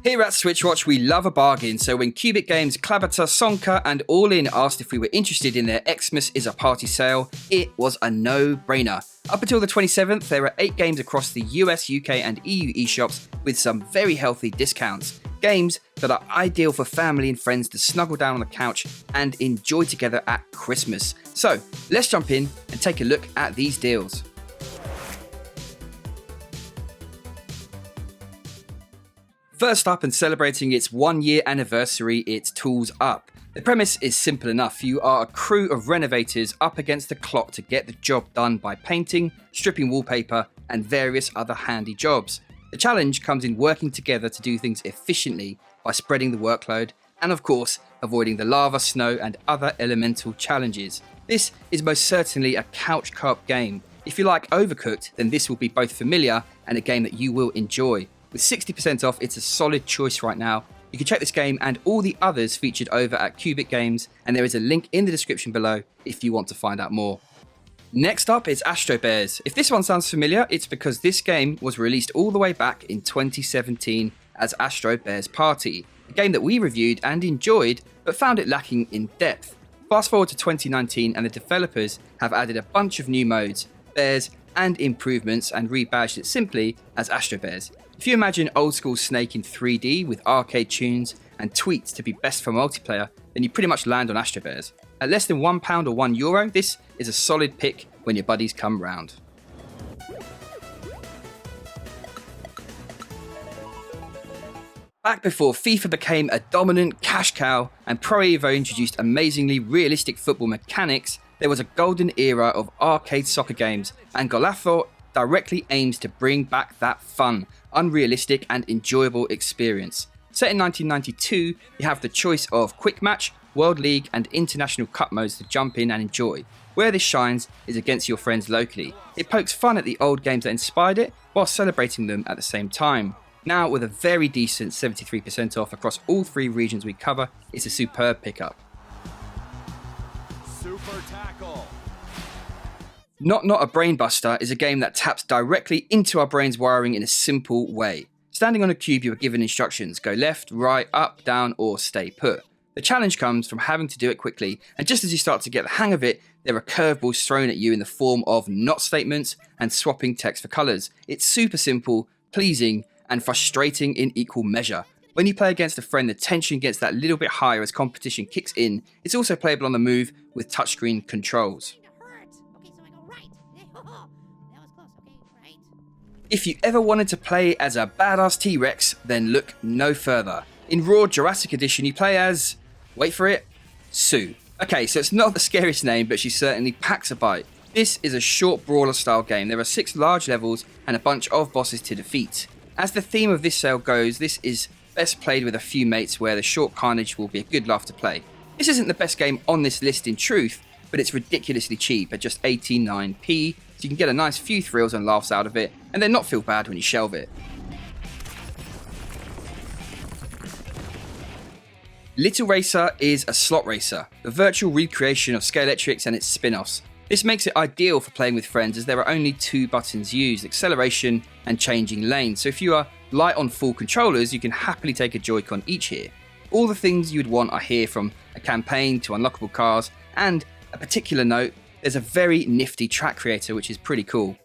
Here at SwitchWatch, we love a bargain, so when Qubic Games, Klabater, Sonka and All In asked if we were interested in their Xmas is a Party sale, it was a no-brainer. Up until the 27th, there are 8 games across the US, UK and EU eShops with some very healthy discounts. Games that are ideal for family and friends to snuggle down on the couch and enjoy together at Christmas. So, let's jump in and take a look at these deals. First up, and celebrating its 1-year anniversary, it's Tools Up. The premise is simple enough. You are a crew of renovators up against the clock to get the job done by painting, stripping wallpaper, and various other handy jobs. The challenge comes in working together to do things efficiently by spreading the workload, and of course, avoiding the lava, snow, and other elemental challenges. This is most certainly a couch co-op game. If you like Overcooked, then this will be both familiar and a game that you will enjoy. With 60% off, it's a solid choice right now. You can check this game and all the others featured over at Qubic Games, and there is a link in the description below if you want to find out more. Next up is Astro Bears. If this one sounds familiar, it's because this game was released all the way back in 2017 as Astro Bears Party, a game that we reviewed and enjoyed, but found it lacking in depth. Fast forward to 2019 and the developers have added a bunch of new modes, bears, and improvements and rebadged it simply as Astro Bears. If you imagine old school Snake in 3D with arcade tunes and tweets to be best for multiplayer, then you pretty much land on Astro Bears. At less than £1 or €1, this is a solid pick when your buddies come round. Back before FIFA became a dominant cash cow and Pro Evo introduced amazingly realistic football mechanics, there was a golden era of arcade soccer games, and Golazo directly aims to bring back that fun, unrealistic and enjoyable experience. Set in 1992, you have the choice of Quick Match, World League and International Cup modes to jump in and enjoy. Where this shines is against your friends locally. It pokes fun at the old games that inspired it while celebrating them at the same time. Now with a very decent 73% off across all 3 regions we cover, it's a superb pickup. Super tackle. Not a Brainbuster is a game that taps directly into our brain's wiring in a simple way. Standing on a cube, you are given instructions: go left, right, up, down, or stay put. The challenge comes from having to do it quickly, and just as you start to get the hang of it, there are curveballs thrown at you in the form of not statements and swapping text for colours. It's super simple, pleasing, and frustrating in equal measure. When you play against a friend, the tension gets that little bit higher as competition kicks in. It's also playable on the move with touchscreen controls. If you ever wanted to play as a badass T-Rex, then look no further. In Roarr Jurassic Edition, you play as, wait for it, Sue. Okay, so it's not the scariest name, but she certainly packs a bite. This is a short brawler style game. There are 6 large levels and a bunch of bosses to defeat. As the theme of this sale goes, this is best played with a few mates where the short carnage will be a good laugh to play. This isn't the best game on this list in truth, but it's ridiculously cheap at just 89p, so you can get a nice few thrills and laughs out of it, and then not feel bad when you shelve it. Little Racer is a slot racer, the virtual recreation of Scalextrics and its spin-offs. This makes it ideal for playing with friends as there are only 2 buttons used, acceleration and changing lanes, so if you are light on full controllers, you can happily take a Joy-Con each here. All the things you'd want are here, from a campaign to unlockable cars, and a particular note, there's a very nifty track creator which is pretty cool.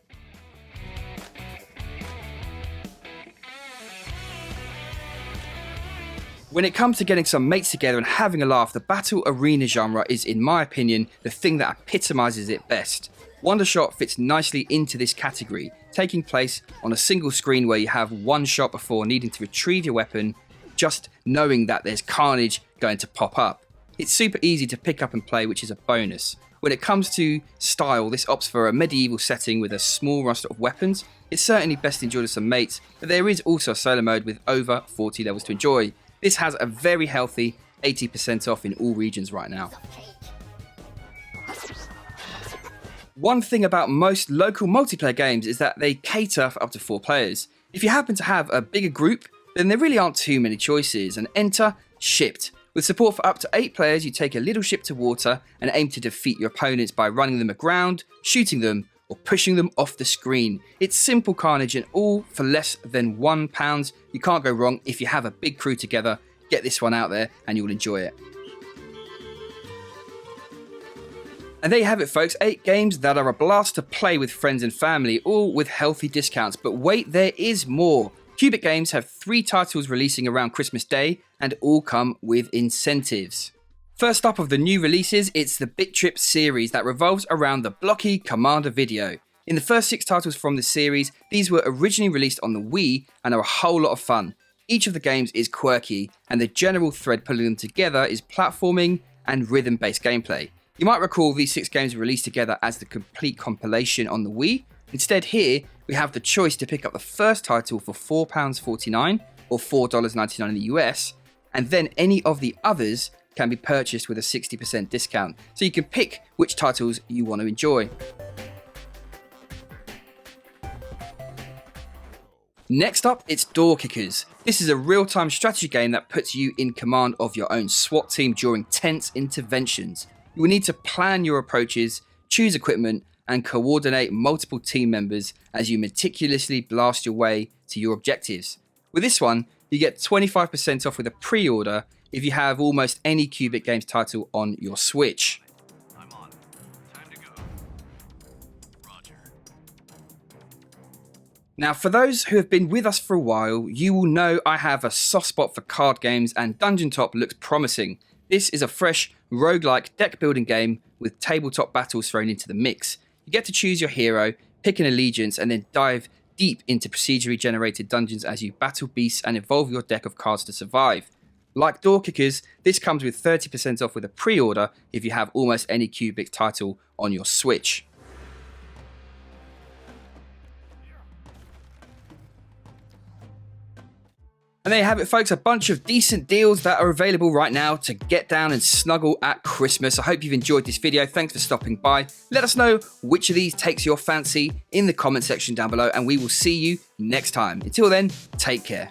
When it comes to getting some mates together and having a laugh, the battle arena genre is, in my opinion, the thing that epitomises it best. Wondershot fits nicely into this category, taking place on a single screen where you have one shot before needing to retrieve your weapon, just knowing that there's carnage going to pop up. It's super easy to pick up and play, which is a bonus. When it comes to style, this opts for a medieval setting with a small roster of weapons. It's certainly best enjoyed with some mates, but there is also a solo mode with over 40 levels to enjoy. This has a very healthy 80% off in all regions right now. One thing about most local multiplayer games is that they cater for up to 4 players. If you happen to have a bigger group, then there really aren't too many choices, and enter Shipped. With support for up to 8 players, you take a little ship to water and aim to defeat your opponents by running them aground, shooting them, or pushing them off the screen. It's simple carnage and all for less than £1. You can't go wrong. If you have a big crew together, get this one out there and you'll enjoy it. And there you have it, folks. 8 games that are a blast to play with friends and family, all with healthy discounts. But wait, there is more. Qubic Games have 3 titles releasing around Christmas Day and all come with incentives. First up of the new releases, it's the Bit.trip series that revolves around the blocky Commander video. In the first 6 titles from the series, these were originally released on the Wii and are a whole lot of fun. Each of the games is quirky, and the general thread pulling them together is platforming and rhythm-based gameplay. You might recall these 6 games were released together as the complete compilation on the Wii. Instead here, we have the choice to pick up the first title for £4.49 or $4.99 in the US, and then any of the others can be purchased with a 60% discount. So you can pick which titles you want to enjoy. Next up, it's Door Kickers. This is a real-time strategy game that puts you in command of your own SWAT team during tense interventions. You will need to plan your approaches, choose equipment, and coordinate multiple team members as you meticulously blast your way to your objectives. With this one, you get 25% off with a pre-order if you have almost any Qubic Games title on your Switch. I'm on. Time to go. Roger. Now, for those who have been with us for a while, you will know I have a soft spot for card games, and DungeonTop looks promising. This is a fresh, roguelike deck building game with tabletop battles thrown into the mix. You get to choose your hero, pick an allegiance, and then dive deep into procedurally generated dungeons as you battle beasts and evolve your deck of cards to survive. Like Door Kickers, this comes with 30% off with a pre-order if you have almost any Qubic title on your Switch. And there you have it, folks, a bunch of decent deals that are available right now to get down and snuggle at Christmas. I hope you've enjoyed this video. Thanks for stopping by. Let us know which of these takes your fancy in the comment section down below, and we will see you next time. Until then, take care.